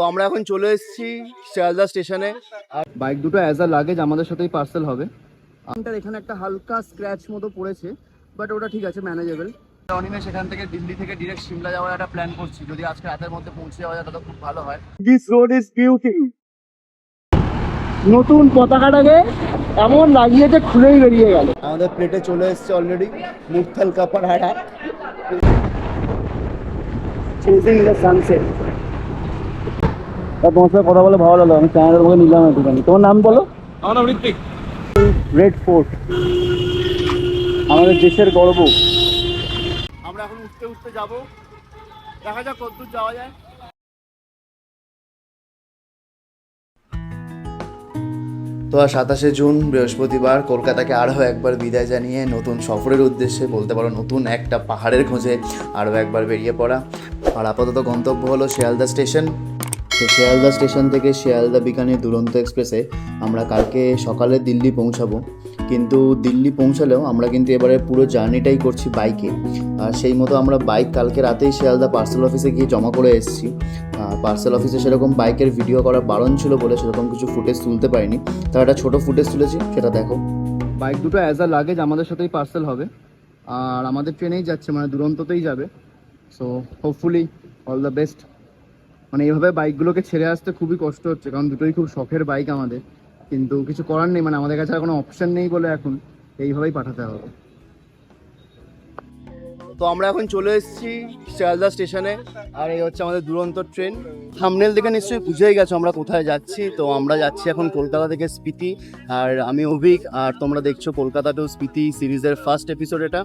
তো আমরা এখন চলে এসেছি শিয়ালদা স্টেশনে। আর বাইক দুটো অ্যাজ আ লাগেজ আমাদের সাথেই পার্সেল হবে। আমাদের এখানে একটা হালকা স্ক্র্যাচ মতো পড়েছে, বাট ওটা ঠিক আছে, ম্যানেজেবল। অনিমেষ সেখান থেকে দিল্লি থেকে ডিরেক্ট সিমলা যাওয়ার একটা প্ল্যান করছি। যদি আজকে রাতের মধ্যে পৌঁছে যাওয়া যায় তাহলে খুব ভালো হয়। This road is beauty. নতুন পতাকাটাকে এমন লাগিয়েছে খুলেই বেরিয়ে গেল। আমাদের প্লেটে চলে এসেছে অলরেডি মুরথাল কাপার হাড়া, চেজিং দ্য সানসেট। তোমার সাথে কথা বলে ভালো লাগলো। আমি চ্যানেলের মধ্যে নিলাম একটুখানি। তোমার নাম বলো? আমার নাম ঋত্বিক। রেড ফোর্ট আমাদের দেশের গর্ব। আমরা এখন উঠতে উঠতে যাব, দেখা যাক কতদূর যাওয়া যায়। তো আর 27শে জুন বৃহস্পতিবার কলকাতাকে আরও একবার বিদায় জানিয়ে নতুন সফরের উদ্দেশ্যে, বলতে পারো নতুন একটা পাহাড়ের খোঁজে আরও একবার বেরিয়ে পড়া। আর আপাতত গন্তব্য হলো শিয়ালদা স্টেশন। তো শিয়ালদা স্টেশন থেকে শিয়ালদা বিকানের দুরন্ত এক্সপ্রেসে আমরা কালকে সকালে দিল্লি পৌঁছাবো। কিন্তু দিল্লি পৌঁছালেও আমরা কিন্তু এবারে পুরো জার্নিটাই করছি বাইকে। আর সেই মতো আমরা বাইক কালকে রাতেই শিয়ালদা পার্সেল অফিসে গিয়ে জমা করে এসেছি। পার্সেল অফিসে সেরকম বাইকের ভিডিও করা বারণ ছিল বলে সেরকম কিছু ফুটেজ তুলতে পারিনি। তার একটা ছোটো ফুটেজ তুলেছি, সেটা দেখো। বাইক দুটো অ্যাজ আ লাগেজ আমাদের সাথেই পার্সেল হবে। আর আমাদের ট্রেনেই যাচ্ছে, মানে দুরন্ততেই যাবে। So hopefully all the best. মানে এইভাবে বাইকগুলোকে ছেড়ে আসতে খুবই কষ্ট হচ্ছে, কারণ দুটোই খুব শখের বাইক আমাদের। কিন্তু কিছু করার নেই, মানে আমাদের কাছে আর কোনো অপশন নেই বলে এখন এইভাবেই পাঠাতে হবে। তো আমরা এখন চলে এসেছি শিয়ালদা স্টেশনে। আর এই হচ্ছে আমাদের দুরন্ত ট্রেন। থাম্বনেল দেখে নিশ্চয়ই বুঝেই গেছো আমরা কোথায় যাচ্ছি। তো আমরা যাচ্ছি এখন কলকাতা থেকে স্পিতি। আর আমি অভিক, আর তোমরা দেখছো কলকাতা টু স্পিতি সিরিজের ফার্স্ট এপিসোড এটা।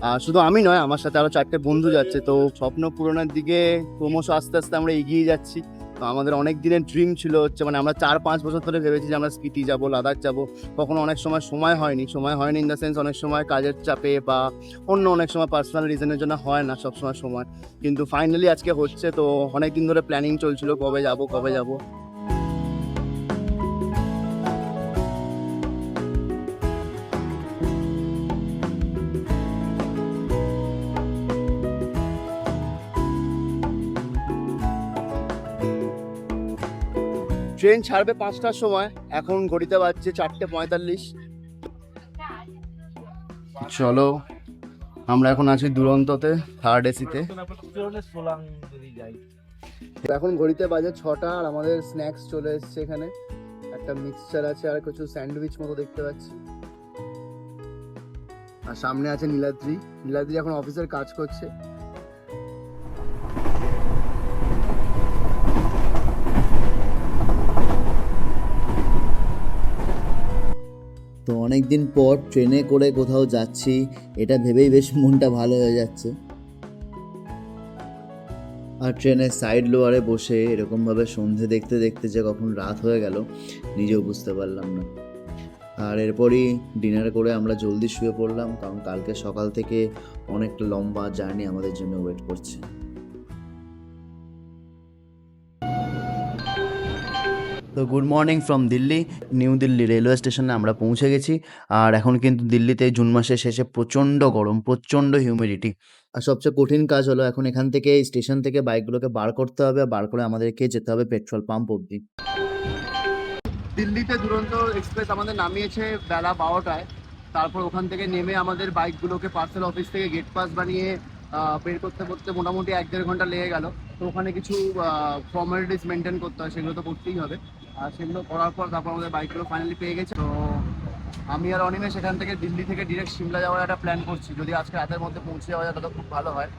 আর শুধু আমি নয়, আমার সাথে আরও 4টে বন্ধু যাচ্ছে। তো স্বপ্ন পূরণের দিকে ক্রমশ আস্তে আস্তে আমরা এগিয়ে যাচ্ছি। তো আমাদের অনেক দিনের ড্রিম ছিল হচ্ছে, মানে আমরা 4-5 বছর ধরে ভেবেছি যে আমরা স্পিতি যাবো, লাদাখ যাবো। কখনো অনেক সময় হয়নি ইন দ্য সেন্স অনেক সময় কাজের চাপে বা অন্য অনেক সময় পার্সোনাল রিজনের জন্য হয় না সময়। কিন্তু ফাইনালি আজকে হচ্ছে। তো অনেক দিন ধরে প্ল্যানিং চলছিল কবে যাব। ট্রেন ছাড়বে 5টার সময়, এখন ঘড়িতে বাজছে 4:45। চলো, আমরা এখন আছি দুরন্ততে থার্ড এসিতে। এখন ঘড়িতে বাজে 6টা আর আমাদের স্ন্যাক্স চলে এসছে এখানে। একটা মিক্সচার আছে আর কিছু স্যান্ডউইচ মতো দেখতে পাচ্ছি। আর সামনে আছে নীলাদ্রি এখন অফিসের কাজ করছে। তো অনেক দিন পর ট্রেনে করে কোথাও যাচ্ছি, এটা ভেবেই বেশ মনটা ভালো হয়ে যাচ্ছে। আর ট্রেনের সাইড লোয়ারে বসে এরকমভাবে সন্ধে দেখতে দেখতে যে কখন রাত হয়ে গেল নিজেও বুঝতে পারলাম না। আর এরপরই ডিনার করে আমরা জলদি শুয়ে পড়লাম, কারণ কালকে সকাল থেকে অনেকটা লম্বা জার্নি আমাদের জন্য ওয়েট করছে। তো good morning from Delhi. New Delhi railway স্টেশনে আমরা পৌঁছে গেছি। আর এখন কিন্তু দিল্লিতে জুন মাসের শেষে প্রচণ্ড গরম, প্রচণ্ড হিউমিডিটি। আর সবচেয়ে কঠিন কাজ হলো এখন এখান থেকে স্টেশন থেকে বাইকগুলোকে বার করতে হবে, বার করে আমাদেরকে যেতে হবে পেট্রোল পাম্প অবধি। দিল্লিতে দুরন্ত এক্সপ্রেস আমাদের নামিয়েছে বেলা 12টায়। তারপর ওখান থেকে নেমে আমাদের বাইকগুলোকে পার্সেল অফিস থেকে গেট পাস বানিয়ে বের করতে মোটামুটি 1-1.5 ঘন্টা লেগে গেল। তো ওখানে কিছু ফর্মালিটিস মেনটেন করতে হয়, সেগুলো তো করতেই হবে। আর সেগুলো করার পর তারপর আমাদের বাইকগুলো ফাইনালি পেয়ে গেছে। তো আমি আর অনিমেষ সেখান থেকে দিল্লি থেকে ডিরেক্ট সিমলা যাওয়ার একটা প্ল্যান করছি। যদি আজকে রাতের মধ্যে পৌঁছে যাওয়া যায় তাহলে খুব ভালো হয়।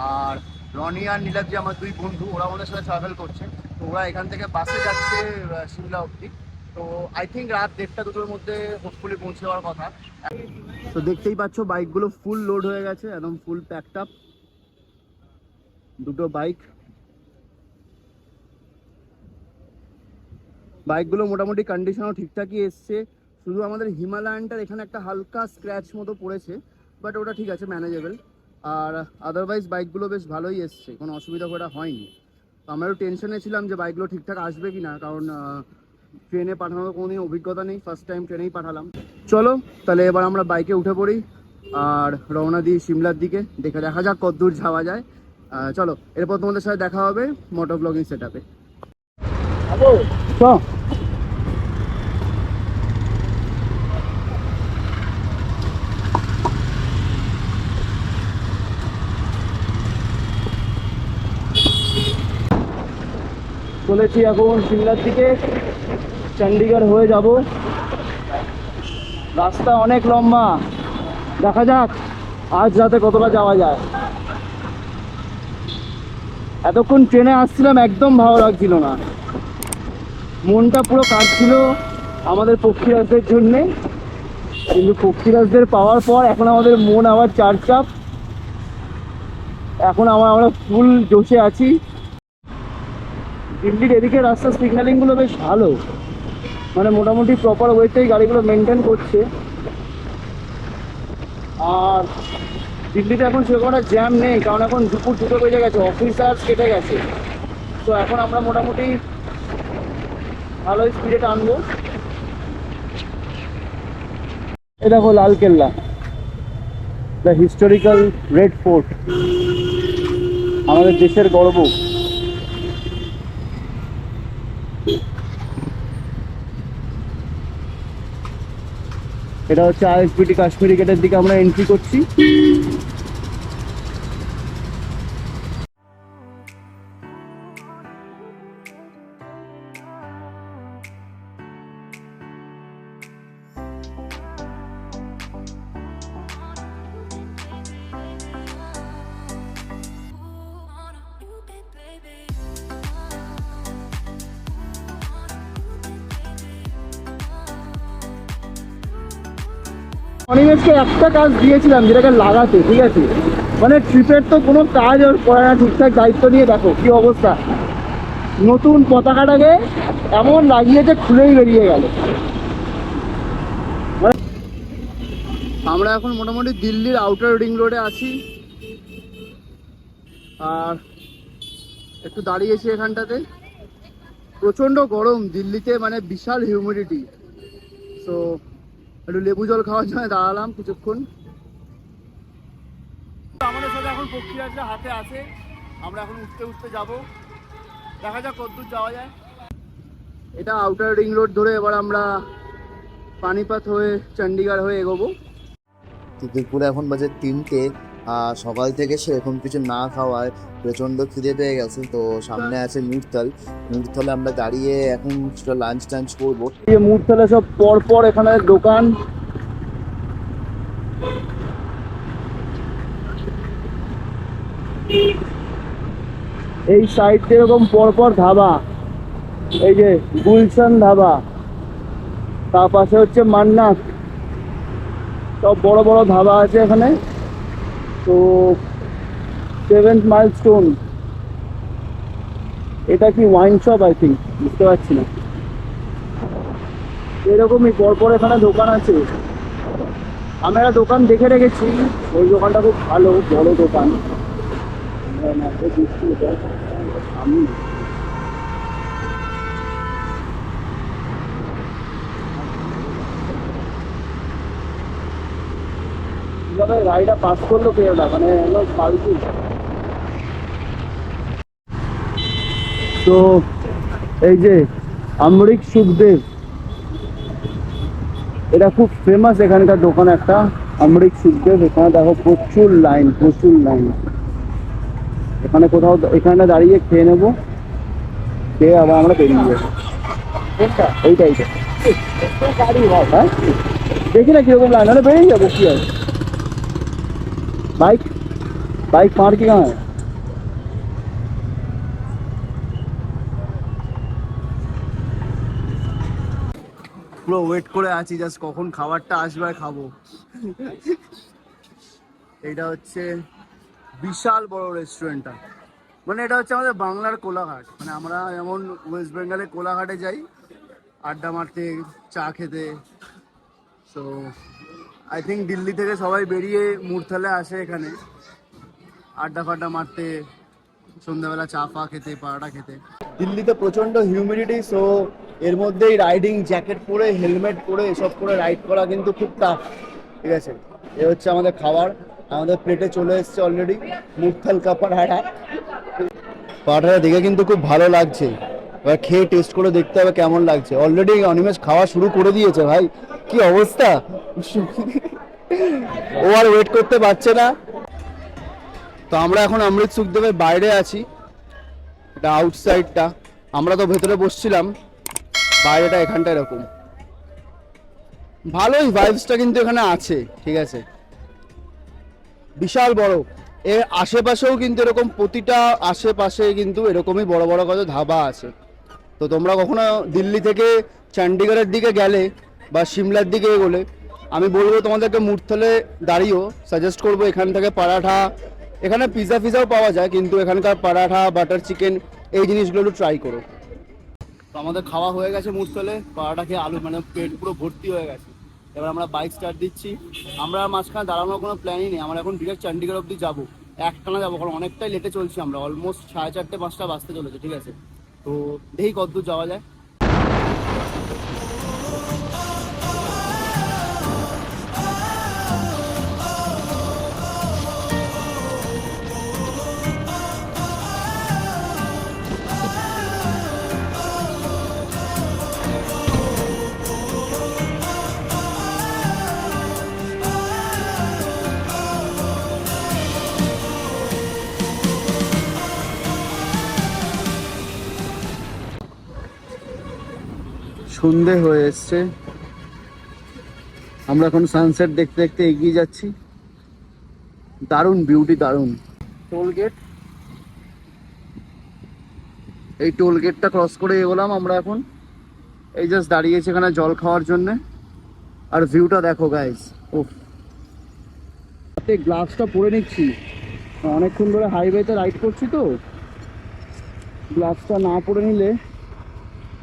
আর রনি আর নীলাদ্রি আমার 2 বন্ধু, ওরা আমাদের সাথে ট্রাভেল করছে। তো ওরা এখান থেকে বাসে যাচ্ছে সিমলা অবধি। তো আই থিঙ্ক রাত 1:30-2টোর মধ্যে হোপফুলি পৌঁছে যাওয়ার কথা। তো দেখতেই পাচ্ছ বাইকগুলো ফুল লোড হয়ে গেছে, একদম ফুল প্যাকড আপ। 2টো বাইকগুলো মোটামুটি কন্ডিশনও ঠিকঠাকই এসছে। শুধু আমাদের হিমালয়ানটার এখানে একটা হালকা স্ক্র্যাচ মতো পড়েছে, বাট ওটা ঠিক আছে, ম্যানেজেবল। আর আদারওয়াইজ বাইকগুলো বেশ ভালোই এসছে, কোনো অসুবিধা করে হয়নি। তো আমরাও টেনশনে ছিলাম যে বাইকগুলো ঠিকঠাক আসবে কি না, কারণ ট্রেনে পাঠানোর কোনোদিন অভিজ্ঞতা নেই, ফার্স্ট টাইম ট্রেনেই পাঠালাম। চলো তাহলে এবার আমরা বাইকে উঠে পড়ি আর রওনা দিই সিমলার দিকে। দেখা যাক কত দূর যাওয়া যায়। চলো, এরপর তোমাদের সাথে দেখা হবে মোটো ব্লগিং সেট আপে। চ। চলেছি এখন সিমলার দিকে, চণ্ডীগড় হয়ে যাব। রাস্তা অনেক লম্বা, দেখা যাক আজ রাতে কতটা যাওয়া যায়। এতক্ষণ ট্রেনে আসছিলাম, একদম ভালো লাগছিল না, মনটা পুরো কাঁদছিল আমাদের পক্ষীরাজদের জন্যে। কিন্তু পক্ষীরাজদের পাওয়ার পর এখন আমাদের মন আবার চাপচাপ। এখন আমরা ফুল জোশে আছি। দিল্লির এদিকে রাস্তার সিগন্যালিংগুলো বেশ ভালো, মানে মোটামুটি প্রপার ওয়েতেই গাড়িগুলো মেনটেন করছে। আর দিল্লিতে এখন সেরকম একটা জ্যাম নেই, কারণ এখন দুপুর 2টো বেজে গেছে, অফিস আওয়ার্স কেটে গেছে। তো এখন আমরা মোটামুটি ভালোই স্পিডে টানবো। এ দেখো Lal Qila, the historical red fort, আমাদের দেশের গর্ব। এটা হচ্ছে আইএসবিটি কাশ্মীরি গেটের দিকে আমরা এন্ট্রি করছি। অনিমেষকে একটা কাজ দিয়েছিলাম যেটাকে লাগাতে, ঠিক আছে, মানে ট্রিপের তো কোনো কাজ ওর করে না ঠিকঠাক, দায়িত্ব নিয়ে দেখো কি অবস্থা। নতুন পতাকাটাকে এমন লাগিয়েছে খুলেই বেরিয়ে গেল। আমরা এখন মোটামুটি দিল্লির আউটার রিং রোডে আছি, আর একটু দাঁড়িয়েছি এখানটাতে। প্রচণ্ড গরম দিল্লিতে, মানে বিশাল হিউমিডিটি। তো একটু লেবু জল খাওয়ার জন্য দাঁড়ালাম কিছুক্ষণ। আমাদের সাথে এখন পক্ষীরাজরা হাতে আছে, আমরা এখন উঠতে উঠতে যাব, দেখা যাক কতদূর যাওয়া যায়। এটা আউটার রিং রোড ধরে এবার আমরা পানিপথ হয়ে চণ্ডীগড় হয়ে এগোবো। দুপুরে এখন বাজে 3টে, সকাল থেকে সেরকম কিছু না খাওয়ায় প্রচণ্ড খিদে পেয়ে গেছে। তো সামনে আছে মুরতাল, মুরতালে আমরা দাঁড়িয়ে এখন কিছুটা লাঞ্চ টাঞ্চ করবো। এই মুরতালে সব পর পর এখানে দোকান, এই সাইড এরকম পরপর ধাবা, এই যে গুলশান ধাবা, তার পাশে হচ্ছে মান্নাত, সব বড় বড় ধাবা আছে এখানে। তো 7th মাইলস্টোন, এটা কি ওয়াইন শপ আই থিঙ্ক, বুঝতে পারছি না। এরকমই পরপর এখানে দোকান আছে। আমি একটা দোকান দেখে রেখেছি, ওই দোকানটা খুব ভালো, বড় দোকান। আমি কিভাবে গাড়িটা পাস করলো পেয়েটা, মানে একদম ফালতু। তো এই যে আমরিক সুখদেব, এটা খুব ফেমাস এখানকার দোকান একটা, আমরিক সুখদেব। এখানে দেখো প্রচুর লাইন, প্রচুর লাইন। এখানে কোথাও এখানে দাঁড়িয়ে খেয়ে নেবো, খেয়ে আবার আমরা বেরিয়ে যাবো। এইটা এইটা গাড়ি হয়, হ্যাঁ দেখি না কিরকম লাইন, হলে বেরিয়ে যাবো। কি হয়, বাইক বাইক পার্কিং হয়। পুরো ওয়েট করে আছি জাস্ট কখন খাবারটা আসবে আর খাবো। এইটা হচ্ছে বিশাল বড় রেস্টুরেন্টটা, মানে এটা হচ্ছে আমাদের বাংলার কোলাঘাট। মানে আমরা যেমন ওয়েস্ট বেঙ্গলে কোলাঘাটে যাই আড্ডা মারতে, চা খেতে, সো আই থিঙ্ক দিল্লি থেকে সবাই বেরিয়ে মুরথালে আসে এখানে আড্ডা ফাড্ডা মারতে, সন্ধ্যাবেলা চা ফা খেতে, পাড়াটা খেতে। দিল্লিতে প্রচণ্ড হিউমিডিটি, সো এর মধ্যেই রাইডিং জ্যাকেট পরে, হেলমেট পরে, এসব করে রাইড করা কিন্তু খুব টাফ। ঠিক আছে, এ হচ্ছে আমাদের খাবার, আমাদের প্লেটে চলে এসছে অলরেডি মুরথাল কা পাড়াটা। পাড়াটা দেখে কিন্তু খুব ভালো লাগছে, এবার খেয়ে টেস্ট করে দেখতে হবে কেমন লাগছে। অলরেডি অনিমেষ খাওয়া শুরু করে দিয়েছে ভাই, কি অবস্থা। ও আর ওয়েট করতে পারছে না। তো আমরা এখন অমৃত সুখদেবের বাইরে আছি, এটা আউটসাইডটা, আমরা তো ভেতরে বসছিলাম, বাইরেটা এখানটা এরকম। ভালোই ভাইবসটা কিন্তু এখানে আছে, ঠিক আছে। বিশাল বড়, এর আশেপাশেও কিন্তু এরকম প্রতিটা আশেপাশে কিন্তু এরকমই বড় বড় কত ধাবা আছে। তো তোমরা কখনো দিল্লি থেকে চণ্ডীগড়ের দিকে গেলে বা সিমলার দিকে এগোলে আমি বলবো তোমাদেরকে মুরথলে দাঁড়িয়েও সাজেস্ট করবো এখান থেকে পরাঠা, এখানে পিৎজা ফিজাও পাওয়া যায়, কিন্তু এখানকার পরাঠা, বাটার চিকেন, এই জিনিসগুলো একটু ট্রাই করো। তো আমাদের খাওয়া হয়ে গেছে মুরথলে, পরাঠা খেয়ে আলু মানে পেট পুরো ভর্তি হয়ে গেছে। এবার আমরা বাইক স্টার্ট দিচ্ছি। আমরা মাঝখানে দাঁড়ানোর কোনো প্ল্যানই নেই, আমরা এখন ডিরেক্ট চণ্ডীগড় অবধি যাবো, একটানা যাবো, কারণ অনেকটাই লেটে চলছি আমরা, অলমোস্ট 4:30-5টা বাজতে চলেছে, ঠিক আছে। তো দেখি কতদূর যাওয়া যায়। সন্ধে হয়ে এসছে, আমরা এখন সানসেট দেখতে দেখতে এগিয়ে যাচ্ছি। দারুণ বিউটি, দারুণ। টোল গেট, এই টোল গেটটা ক্রস করে এগোলাম আমরা এখন। এই জাস্ট দাঁড়িয়েছি এখানে জল খাওয়ার জন্য, আর ভিউটা দেখো গাইস। ওহ, হাতে গ্লাভসটা পরে নিচ্ছি, অনেকক্ষণ ধরে হাইওয়েতে রাইড করছি তো, গ্লাভসটা না পরে নিলে,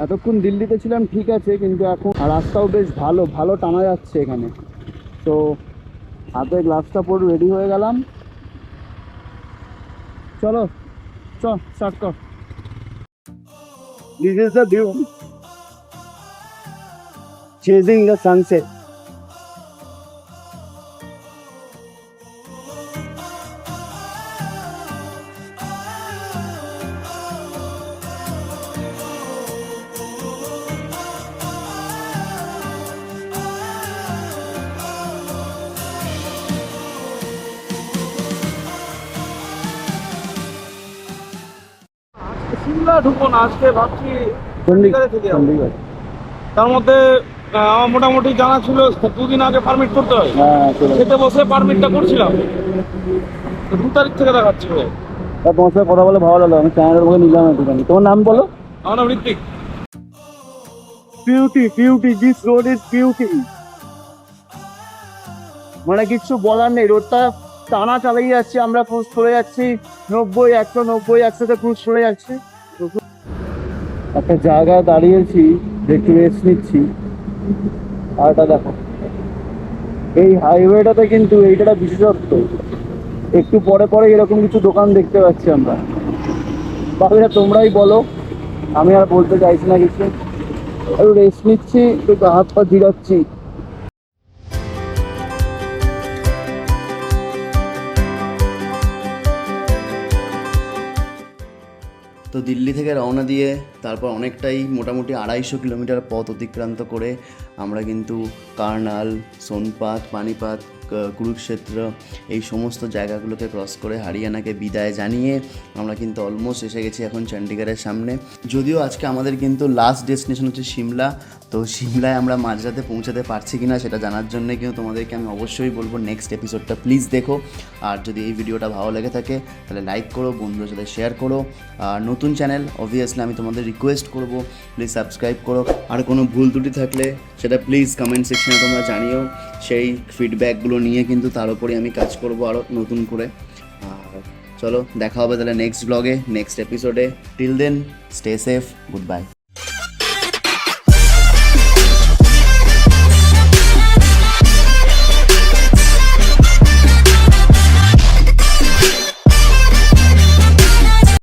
এতক্ষণ দিল্লিতে ছিলাম ঠিক আছে, কিন্তু এখন রাস্তাও বেশ ভালো ভালো টানা যাচ্ছে এখানে। তো হাতে গ্লাভসটা পরে রেডি হয়ে গেলাম, চলো স্টার্ট কর। This is the view, chasing the sunset. Shimla ঢুকবো না আজকে, ভাবছি চণ্ডীগড়, থেকে যাবো। চণ্ডীগড়। তার মধ্যে আমার মোটামুটি জানা ছিল 2 দিন আগে পারমিট করতে হয়, হ্যাঁ চলো, খেতে বসে পারমিটটা করছিলাম, তো 2 তারিখ থেকে দেখাচ্ছে। তোমার সাথে কথা বলে ভালো লাগলো, আমি চ্যানেলের মুখে নিলাম একটুখানি। তোমার নাম বলো? আমার নাম Ritwik. Beauty, this road is beauty, মানে কিছু বলার নেই। রোডটা টানা চালিয়ে যাচ্ছি আমরা, ক্রুজ চলে যাচ্ছি 90, 190, 100তে ক্রুজ চলে যাচ্ছে। একটা জায়গায় দাঁড়িয়েছি, একটু রেস্ট নিচ্ছি। আর এটা দেখো, এই হাইওয়েটাতে কিন্তু এইটা বিশেষত্ব, একটু পরে পরে এরকম কিছু দোকান দেখতে পাচ্ছি আমরা। বাকিটা তোমরাই বলো, আমি আর বলতে চাইছি না কিছু। একটু রেস্ট নিচ্ছি, একটু হাত পা জিরাচ্ছি। তো দিল্লি থেকে রওনা দিয়ে তারপর অনেকটাই মোটামুটি 250 কিলোমিটার পথ অতিক্রান্ত করে আমরা কিন্তু কার্নাল, সোনপাত, পানিপাত, কুরুক্ষেত্র এই সমস্ত জায়গাগুলোকে ক্রস করে হরিয়ানাকে বিদায় জানিয়ে আমরা কিন্তু অলমোস্ট এসে গেছি এখন চণ্ডীগড়ের সামনে। যদিও আজকে আমাদের কিন্তু লাস্ট ডেস্টিনেশন হচ্ছে সিমলা, তো সিমলায় আমরা মাঝরাতে পৌঁছাতে পারছি কি না সেটা জানার জন্যে কিন্তু তোমাদেরকে আমি অবশ্যই বলবো নেক্সট এপিসোডটা প্লিজ দেখো। আর যদি এই ভিডিওটা ভালো লেগে থাকে তাহলে লাইক করো, বন্ধুদের সাথে শেয়ার করো। আর নতুন চ্যানেল অবভিয়াসলি আমি তোমাদের রিকোয়েস্ট করবো প্লিজ সাবস্ক্রাইব করো। আর কোনো ভুল ত্রুটি থাকলে সেটা প্লিজ কমেন্ট সেকশনে তোমরা জানিও, সেই ফিডব্যাকগুলো নিয়ে কিন্তু তার উপরে আমি কাজ করবো আরও নতুন করে। আর চলো দেখা হবে তাহলে নেক্সট ব্লগে, নেক্সট এপিসোডে। Till then stay safe, good by.